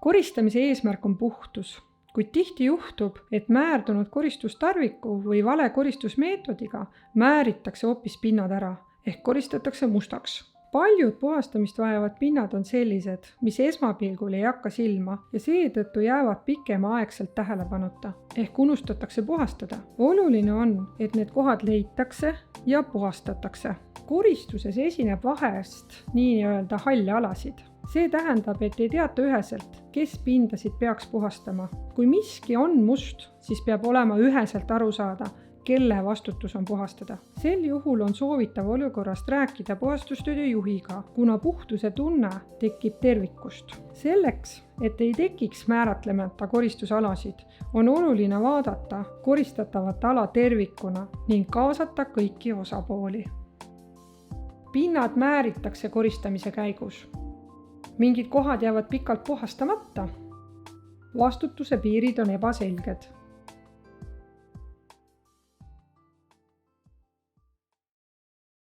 Koristamise eesmärk on puhtus, kuid tihti juhtub, et määrdunud koristustarviku või vale koristusmeetodiga määritakse hoopis pinnad ära ehk koristatakse mustaks. Paljud puhastamist vajavad pinnad on sellised, mis esmapilgul ei hakka silma ja seetõttu jäävad pikemaaegselt tähelepanuta ehk unustatakse puhastada. Oluline on, et need kohad leitakse ja puhastatakse. Koristuses esineb vahest nii-öelda halle alasid. See tähendab, et ei teata üheselt, kes pindasid peaks puhastama. Kui miski on must, siis peab olema üheselt aru saada, kelle vastutus on puhastada. Sel juhul on soovitav olukorrast rääkida puhastustööde juhiga, kuna puhtuse tunne tekib tervikust. Selleks, et ei tekiks määratlemata koristusalasid, on oluline vaadata koristatavat ala tervikuna ning kaasata kõiki osapooli. Pinnad määritakse koristamise käigus. Mingid kohad jäävad pikalt puhastamata. Vastutuse piirid on ebaselged.